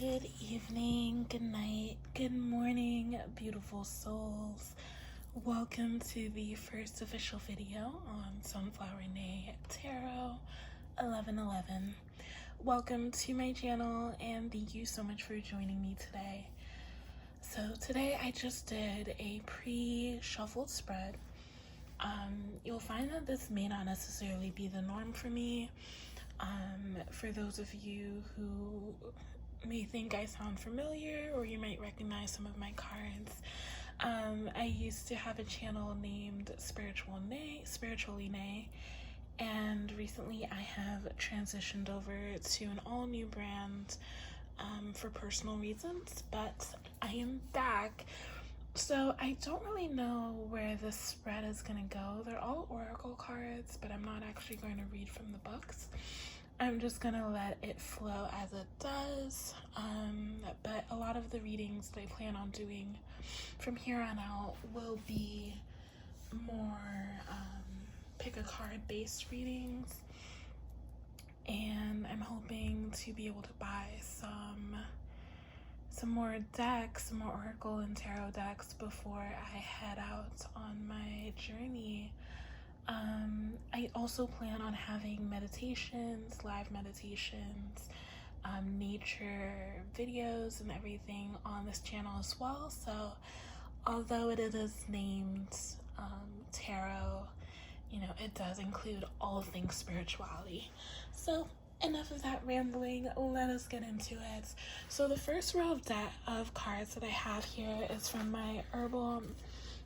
Good evening, good night, good morning, beautiful souls. Welcome to the first official video on Sunflower Nay Tarot 1111. Welcome to my channel and thank you so much for joining me today. So today I just did a pre-shuffled spread. You'll find that this may not necessarily be the norm for me. For those of you who may think I sound familiar or you might recognize some of my cards, I used to have a channel named Spiritually Nay, and recently I have transitioned over to an all new brand for personal reasons, but I am back. So I don't really know where this spread is gonna go. They're all oracle cards, but I'm not actually going to read from the books. I'm just gonna let it flow as it does. But a lot of the readings that I plan on doing from here on out will be more pick a card based readings, and I'm hoping to be able to buy some more decks, some more oracle and tarot decks before I head out on my journey. I also plan on having meditations, live meditations, nature videos and everything on this channel as well. So although it is named tarot, you know, it does include all things spirituality. So enough of that rambling, let us get into it. So the first row of cards that I have here is from my Herbal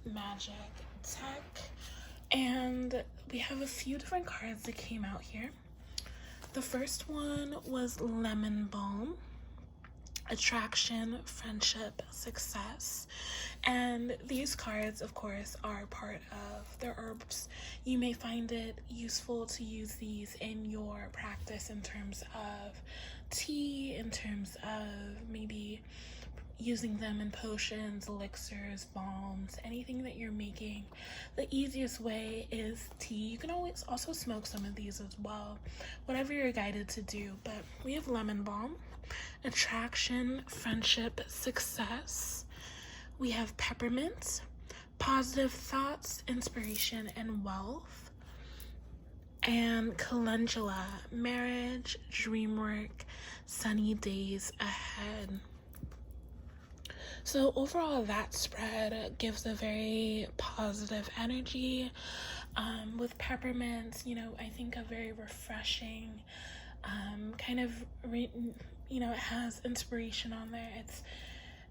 Magic deck, and we have a few different cards that came out here. The first one was Lemon Balm, Attraction, Friendship, Success. And these cards, of course, are part of the herbs. You may find it useful to use these in your practice in terms of tea, in terms of maybe using them in potions, elixirs, balms, anything that you're making. The easiest way is tea. You can always also smoke some of these as well, whatever you're guided to do. But we have Lemon Balm, Attraction, Friendship, Success. We have Peppermint, Positive Thoughts, Inspiration, and Wealth. And Calendula, Marriage, Dreamwork, Sunny Days Ahead. So overall, that spread gives a very positive energy. With peppermint, you know, I think a very refreshing, kind of, it has inspiration on there. It's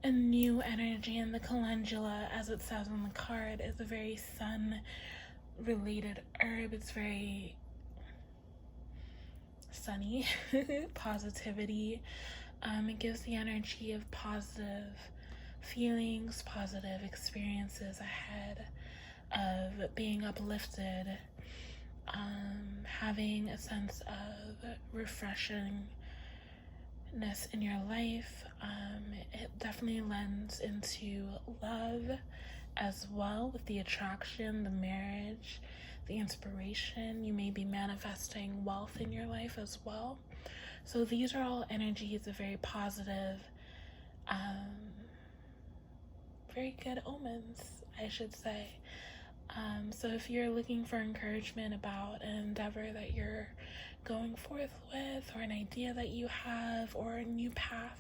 a new energy, and the calendula, as it says on the card, is a very sun-related herb. It's very sunny, positivity. It gives the energy of positive feelings, positive experiences ahead, of being uplifted, having a sense of refreshingness in your life. It definitely lends into love as well, with the attraction, the marriage, the inspiration. You may be manifesting wealth in your life as well. So these are all energies of very positive, very good omens, I should say. So if you're looking for encouragement about an endeavor that you're going forth with, or an idea that you have, or a new path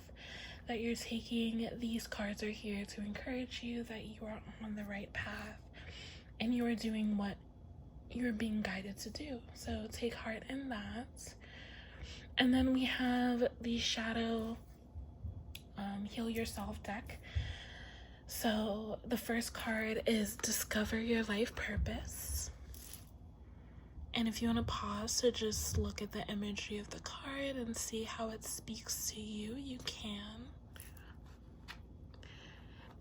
that you're taking, these cards are here to encourage you that you are on the right path and you are doing what you're being guided to do. So take heart in that. And then we have the Shadow Heal Yourself deck. So the first card is Discover Your Life Purpose. And if you want to pause to just look at the imagery of the card and see how it speaks to you, you can.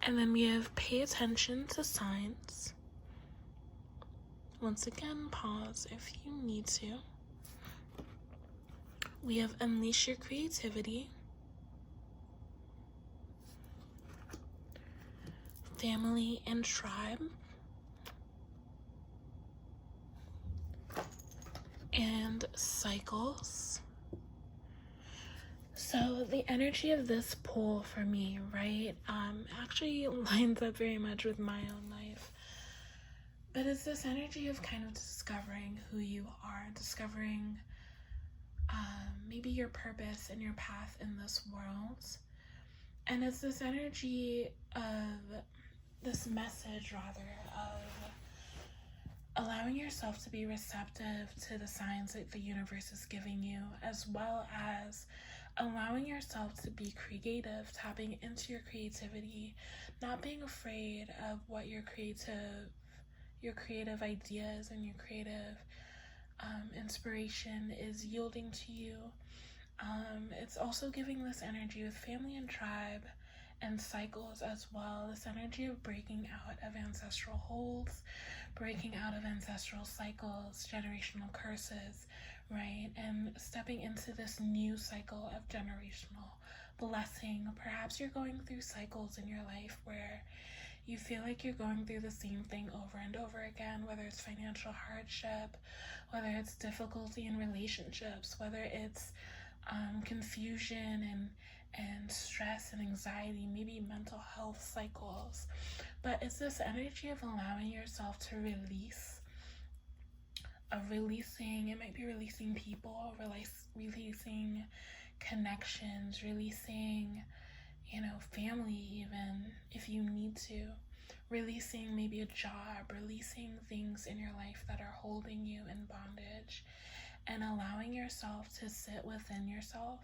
And then we have Pay Attention to Signs. Once again, pause if you need to. We have Unleash Your Creativity, Family and Tribe, and Cycles. So the energy of this pull for me, right, actually lines up very much with my own life. But it's this energy of kind of discovering who you are, discovering maybe your purpose and your path in this world. And it's this energy of this message, rather, of allowing yourself to be receptive to the signs that the universe is giving you, as well as allowing yourself to be creative, tapping into your creativity, not being afraid of what your creative ideas and your creative inspiration is yielding to you. It's also giving this energy with family and tribe and cycles as well. This energy of breaking out of ancestral holds, breaking out of ancestral cycles, generational curses, right? And stepping into this new cycle of generational blessing. Perhaps you're going through cycles in your life where you feel like you're going through the same thing over and over again, whether it's financial hardship, whether it's difficulty in relationships, whether it's confusion and stress and anxiety, maybe mental health cycles. But it's this energy of allowing yourself to release, it might be releasing people, releasing connections, releasing, family, even if you need to, releasing maybe a job, releasing things in your life that are holding you in bondage, and allowing yourself to sit within yourself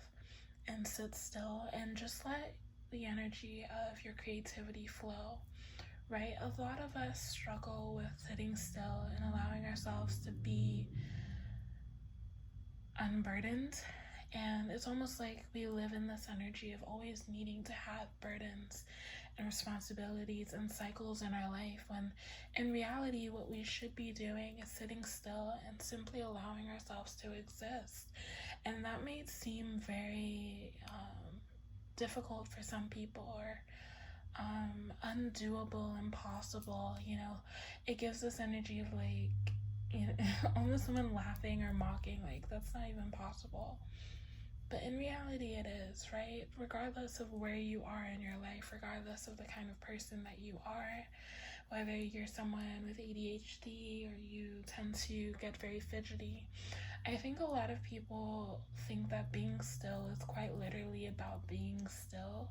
and sit still and just let the energy of your creativity flow, right? A lot of us struggle with sitting still and allowing ourselves to be unburdened. And it's almost like we live in this energy of always needing to have burdens and responsibilities and cycles in our life, when in reality what we should be doing is sitting still and simply allowing ourselves to exist. And that may seem very difficult for some people, or undoable, impossible. It gives this energy of almost someone laughing or mocking, like that's not even possible. But in reality it is, right? Regardless of where you are in your life, regardless of the kind of person that you are, whether you're someone with ADHD or you tend to get very fidgety, I think a lot of people think that being still is quite literally about being still.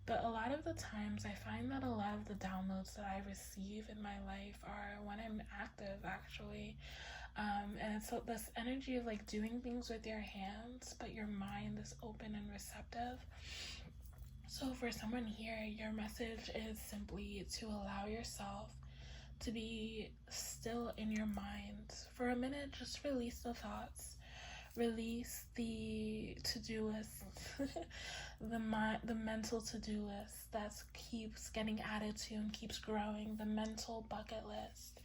But a lot of the times I find that a lot of the downloads that I receive in my life are when I'm active, actually. And it's this energy of doing things with your hands, but your mind is open and receptive. So for someone here, your message is simply to allow yourself to be still in your mind for a minute. Just release the thoughts, release the to-do list, the mental to-do list that keeps getting added to and keeps growing, the mental bucket list,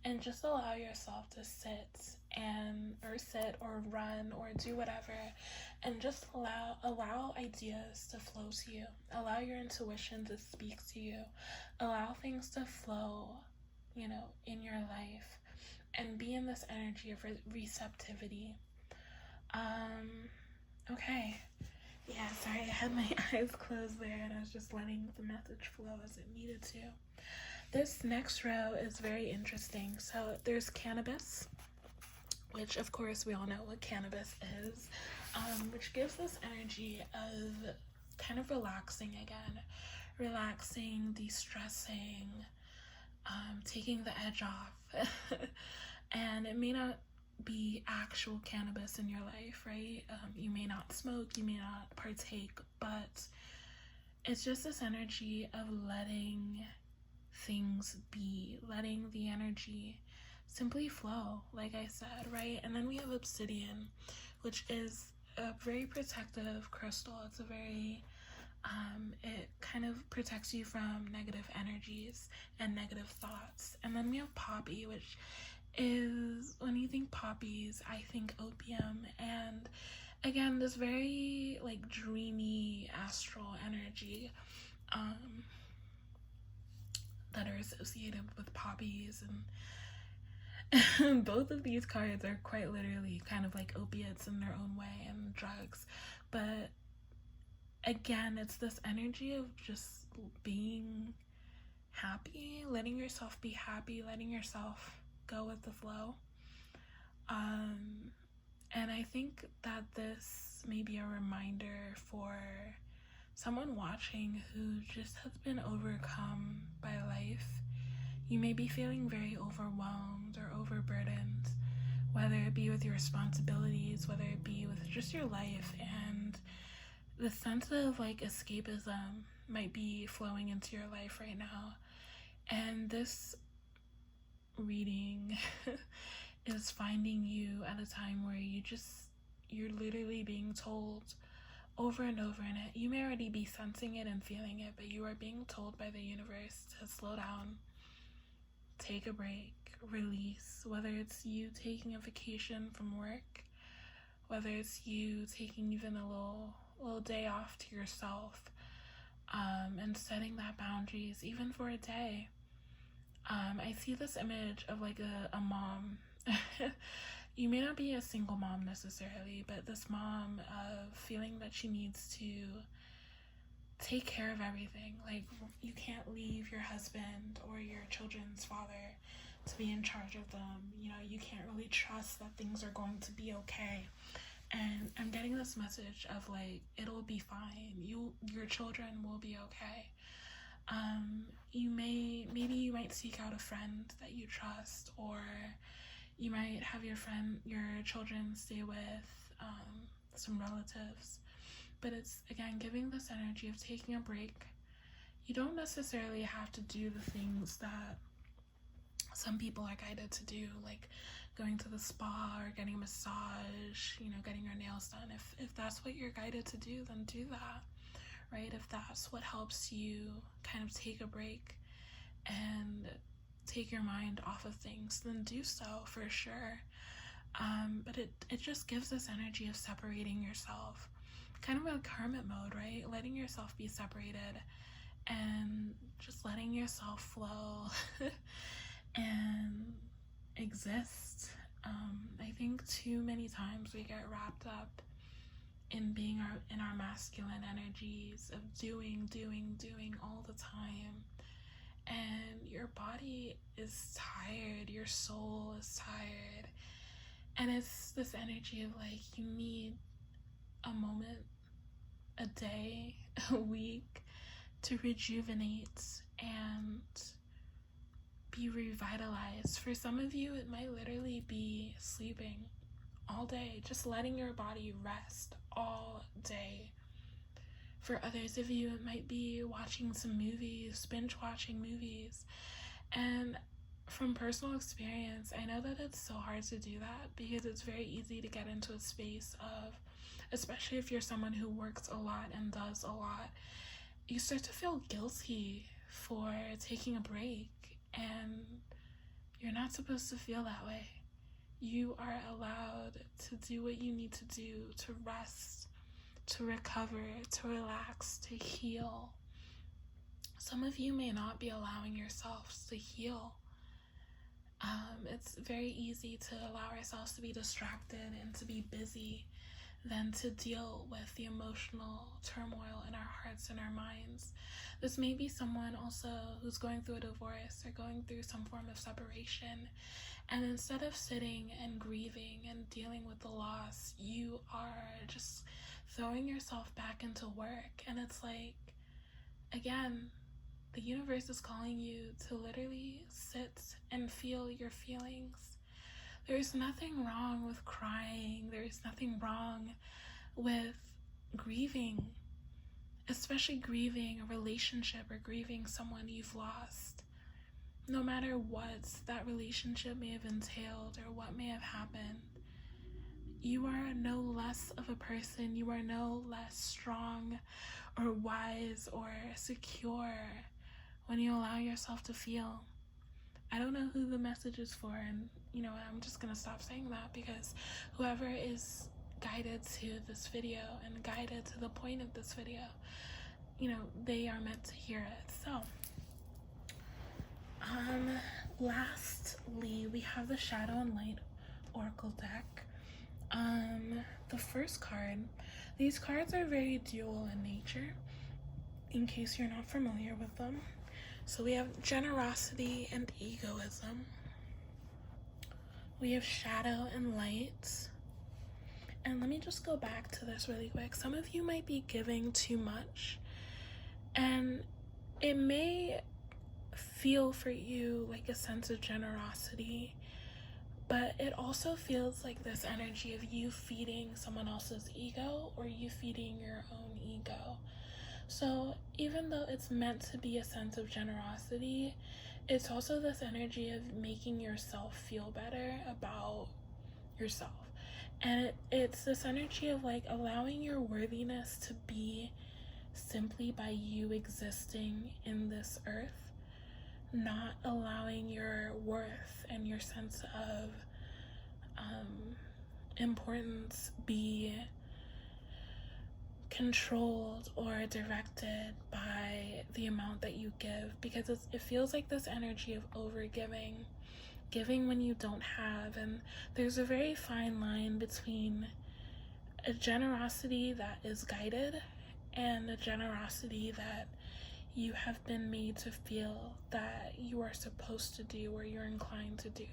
and just allow yourself to sit or run or do whatever, and just allow ideas to flow to you, allow your intuition to speak to you, allow things to flow, in your life, and be in this energy of receptivity. Okay. Yeah, sorry, I had my eyes closed there and I was just letting the message flow as it needed to. This next row is very interesting. So there's cannabis, which of course we all know what cannabis is, which gives this energy of kind of relaxing again, de-stressing, taking the edge off. And it may not be actual cannabis in your life, right? You may not smoke, you may not partake, but it's just this energy of letting things be, letting the energy simply flow, like I said, right? And then we have obsidian, which is a very protective crystal. It's a very it kind of protects you from negative energies and negative thoughts. And then we have poppy, which is, when you think poppies, I think opium. And again, this very dreamy astral energy that are associated with poppies. And both of these cards are quite literally kind of like opiates in their own way, and drugs. But again, it's this energy of just being happy, letting yourself be happy, letting yourself go with the flow. And I think that this may be a reminder for someone watching who just has been overcome by life. You may be feeling very overwhelmed or overburdened, whether it be with your responsibilities, whether it be with just your life, and the sense of like escapism might be flowing into your life right now. And this reading is finding you at a time where you're literally being told over and over, and you may already be sensing it and feeling it, but you are being told by the universe to slow down, take a break, release, whether it's you taking a vacation from work, whether it's you taking even a little day off to yourself, and setting that boundaries even for a day. I see this image of like a mom. You may not be a single mom necessarily, but this mom of feeling that she needs to take care of everything. Like, you can't leave your husband or your children's father to be in charge of them. You know, you can't really trust that things are going to be okay. And I'm getting this message of like, it'll be fine. Your children will be okay. Maybe you might seek out a friend that you trust, or you might have your children stay with some relatives. But it's, again, giving this energy of taking a break. You don't necessarily have to do the things that some people are guided to do, like going to the spa or getting a massage, getting your nails done. If that's what you're guided to do, then do that, right? If that's what helps you kind of take a break and take your mind off of things, then do so for sure. But it just gives this energy of separating yourself, kind of like hermit mode, right? Letting yourself be separated and just letting yourself flow and exist. I think too many times we get wrapped up in being in our masculine energies of doing all the time, and your body is tired, your soul is tired, and it's this energy of like, you need a moment, a day, a week to rejuvenate and be revitalized. For some of you, it might literally be sleeping all day, just letting your body rest all day. For others of you, it might be watching some movies, binge watching movies. And from personal experience, I know that it's so hard to do that because it's very easy to get into a space of, especially if you're someone who works a lot and does a lot, you start to feel guilty for taking a break, and you're not supposed to feel that way. You are allowed to do what you need to do, to rest, to recover, to relax, to heal. Some of you may not be allowing yourselves to heal. It's very easy to allow ourselves to be distracted and to be busy than to deal with the emotional turmoil in our hearts and our minds. This may be someone also who's going through a divorce or going through some form of separation, and instead of sitting and grieving and dealing with the loss, you are just throwing yourself back into work. And it's like, again, the universe is calling you to literally sit and feel your feelings. There's nothing wrong with crying. There's nothing wrong with grieving, especially grieving a relationship or grieving someone you've lost. No matter what that relationship may have entailed or what may have happened, you are no less of a person. You are no less strong or wise or secure when you allow yourself to feel. I don't know who the message is for, and I'm just gonna stop saying that, because whoever is guided to this video and guided to the point of this video, they are meant to hear it. So lastly, we have the Shadow and Light Oracle deck. The first card, These cards are very dual in nature, in case you're not familiar with them. So we have generosity and egoism. We have shadow and light. And let me just go back to this really quick. Some of you might be giving too much, and it may feel for you like a sense of generosity, but it also feels like this energy of you feeding someone else's ego or you feeding your own ego. So even though it's meant to be a sense of generosity, it's also this energy of making yourself feel better about yourself. And it's this energy of like allowing your worthiness to be simply by you existing in this earth, not allowing your worth and your sense of importance be controlled or directed by the amount that you give, because it feels like this energy of overgiving, giving when you don't have. And there's a very fine line between a generosity that is guided and a generosity that you have been made to feel that you are supposed to do or you're inclined to do,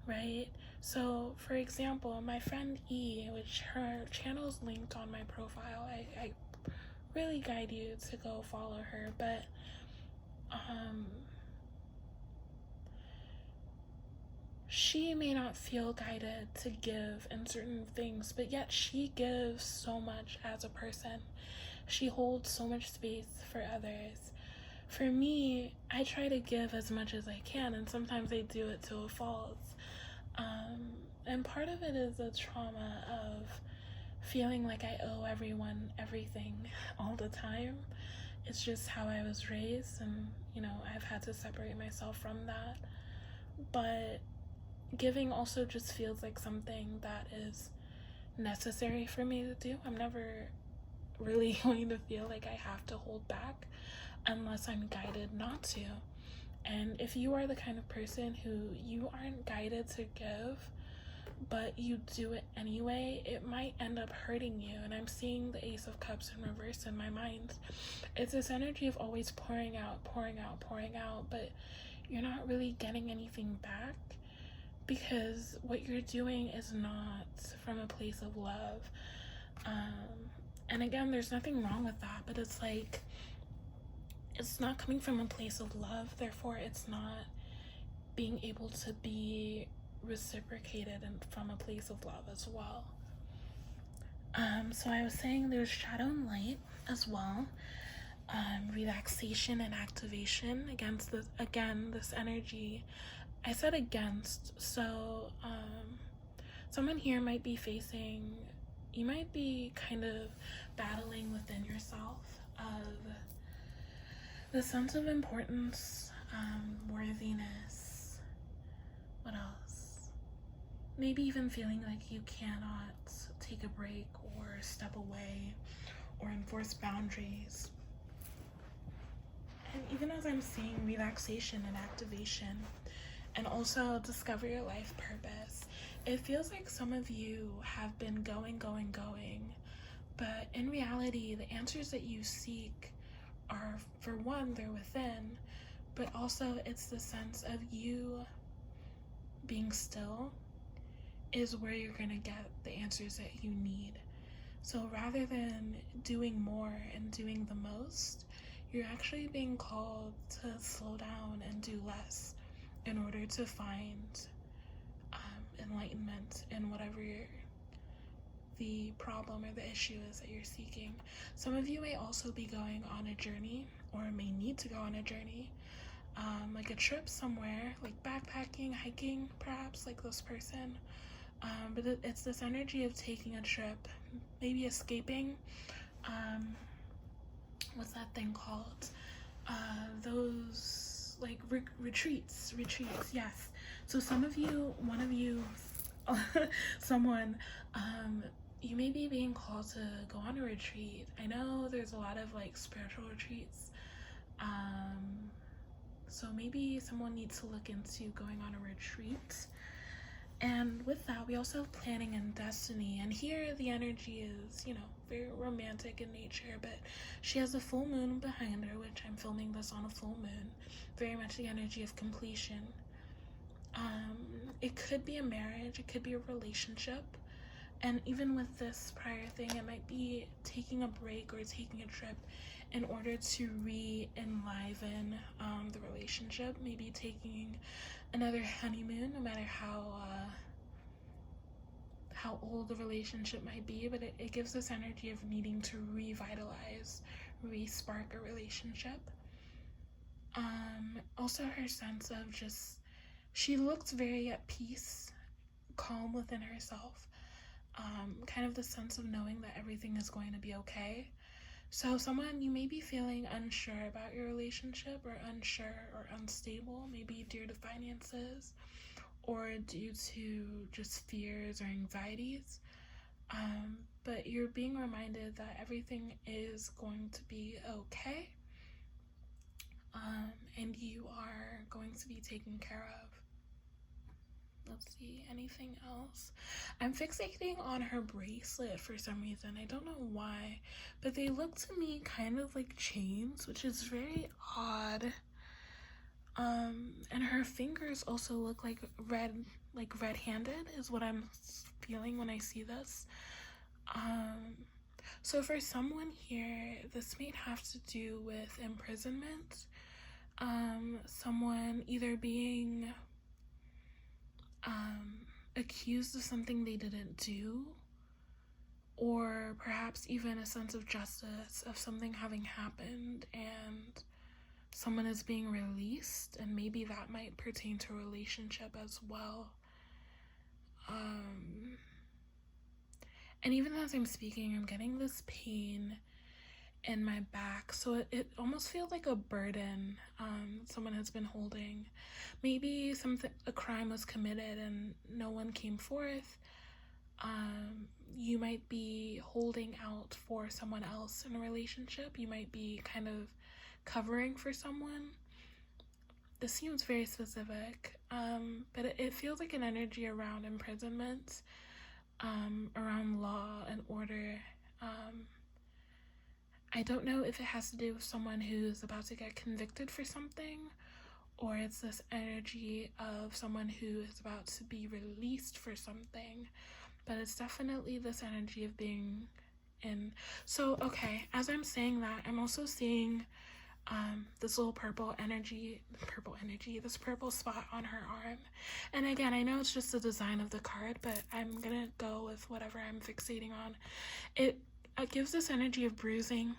right? So for example, my friend E, which her channel is linked on my profile, I really guide you to go follow her, but she may not feel guided to give in certain things, but yet she gives so much as a person. She holds so much space for others. For me, I try to give as much as I can, and sometimes I do it to a fault. And part of it is a trauma of feeling like I owe everyone everything all the time. It's just how I was raised, and I've had to separate myself from that. But giving also just feels like something that is necessary for me to do. I'm never really going to feel like I have to hold back unless I'm guided not to. And if you are the kind of person who you aren't guided to give, but you do it anyway, it might end up hurting you. And I'm seeing the Ace of Cups in reverse in my mind. It's this energy of always pouring out, but you're not really getting anything back, because what you're doing is not from a place of love. And again, there's nothing wrong with that, but it's like, it's not coming from a place of love, therefore it's not being able to be reciprocated and from a place of love as well. So I was saying there's shadow and light as well. Relaxation and activation against this energy. I said against, so someone here might be you might be kind of battling within yourself of the sense of importance, worthiness, what else? Maybe even feeling like you cannot take a break or step away or enforce boundaries. And even as I'm seeing relaxation and activation, and also discover your life purpose, it feels like some of you have been going, but in reality, the answers that you seek are, for one, they're within, but also it's the sense of you being still is where you're gonna get the answers that you need. So rather than doing more and doing the most, you're actually being called to slow down and do less in order to find enlightenment in whatever the problem or the issue is that you're seeking. Some of you may also be going on a journey, or may need to go on a journey, like a trip somewhere, like backpacking, hiking, perhaps, like this person. But it's this energy of taking a trip, maybe escaping. What's that thing called? Those like retreats, yes. So some of you, one of you, someone, you may be being called to go on a retreat. I know there's a lot of like spiritual retreats. So maybe someone needs to look into going on a retreat. And with that, we also have planning and destiny. And here the energy is, very romantic in nature, but she has a full moon behind her, which I'm filming this on a full moon. Very much the energy of completion. It could be a marriage, it could be a relationship, and even with this prior thing, it might be taking a break or taking a trip in order to re-enliven the relationship. Maybe taking another honeymoon, no matter how old the relationship might be, but it gives this energy of needing to revitalize, re-spark a relationship. Also her sense of just, she looked very at peace, calm within herself. Kind of the sense of knowing that everything is going to be okay. So someone, you may be feeling unsure about your relationship, or unsure or unstable, maybe due to finances or due to just fears or anxieties. But you're being reminded that everything is going to be okay. And you are going to be taken care of. Let's see, anything else? I'm fixating on her bracelet for some reason. I don't know why, but they look to me kind of like chains, which is very odd. And her fingers also look like red-handed is what I'm feeling when I see this. So for someone here, this may have to do with imprisonment. Someone either being accused of something they didn't do, or perhaps even a sense of justice of something having happened and someone is being released, and maybe that might pertain to a relationship as well. And even as I'm speaking, I'm getting this pain in my back, so it almost feels like a burden someone has been holding. Maybe a crime was committed and no one came forth. You might be holding out for someone else in a relationship. You might be kind of covering for someone. This seems very specific, but it feels like an energy around imprisonment, around law and order. I don't know if it has to do with someone who's about to get convicted for something, or it's this energy of someone who is about to be released for something, but it's definitely this energy of being in. So, okay, as I'm saying that, I'm also seeing this little purple energy, this purple spot on her arm. And again, I know it's just the design of the card, but I'm gonna go with whatever I'm fixating on. It gives this energy of bruising.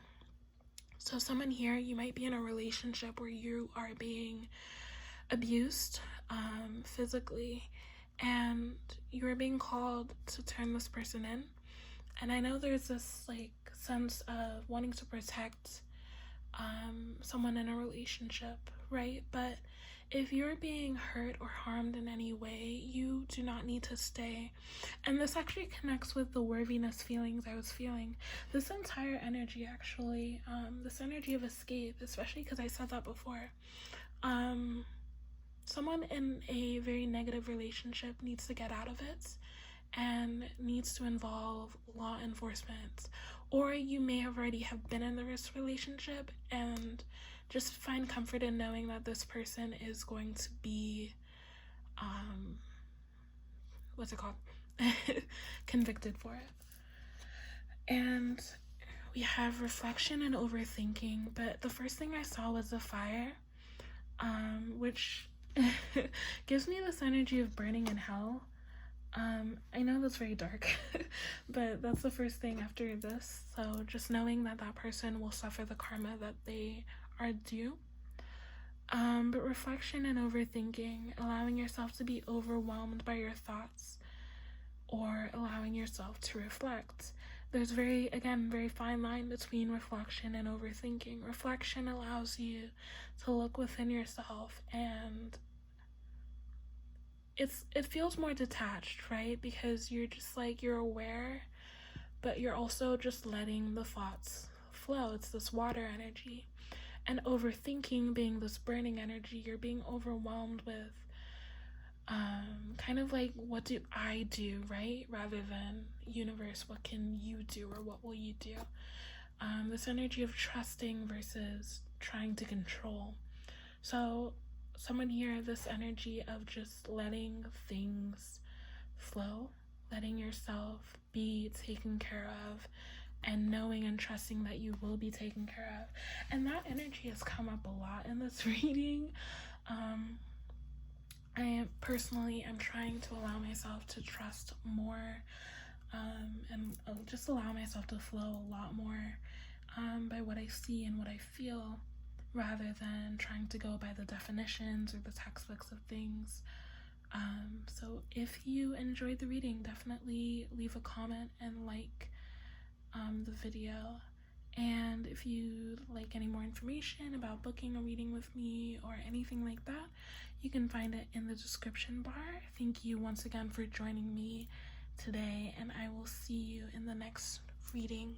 So someone here, you might be in a relationship where you are being abused physically, and you are being called to turn this person in. And I know there's this like sense of wanting to protect someone in a relationship, right? But if you're being hurt or harmed in any way, you do not need to stay. And this actually connects with the worthiness feelings I was feeling. This entire energy, actually, this energy of escape, especially because I said that before. Someone in a very negative relationship needs to get out of it and needs to involve law enforcement. Or you may have already have been in this relationship and just find comfort in knowing that this person is going to be, convicted for it. And we have reflection and overthinking, but the first thing I saw was the fire, which gives me this energy of burning in hell. I know that's very dark, but that's the first thing after this. So just knowing that that person will suffer the karma that they are due. But reflection and overthinking, allowing yourself to be overwhelmed by your thoughts, or allowing yourself to reflect. There's very fine line between reflection and overthinking. Reflection allows you to look within yourself, and it feels more detached, right? Because you're just like, you're aware, but you're also just letting the thoughts flow. It's this water energy. And overthinking being this burning energy, you're being overwhelmed with kind of like, what do I do, right? Rather than universe, what can you do, or what will you do? This energy of trusting versus trying to control. So someone here, this energy of just letting things flow, letting yourself be taken care of, and knowing and trusting that you will be taken care of. And that energy has come up a lot in this reading. I personally am trying to allow myself to trust more, and just allow myself to flow a lot more by what I see and what I feel, rather than trying to go by the definitions or the textbooks of things. So if you enjoyed the reading, definitely leave a comment and like the video. And if you like any more information about booking a reading with me or anything like that, you can find it in the description bar. Thank you once again for joining me today, and I will see you in the next reading.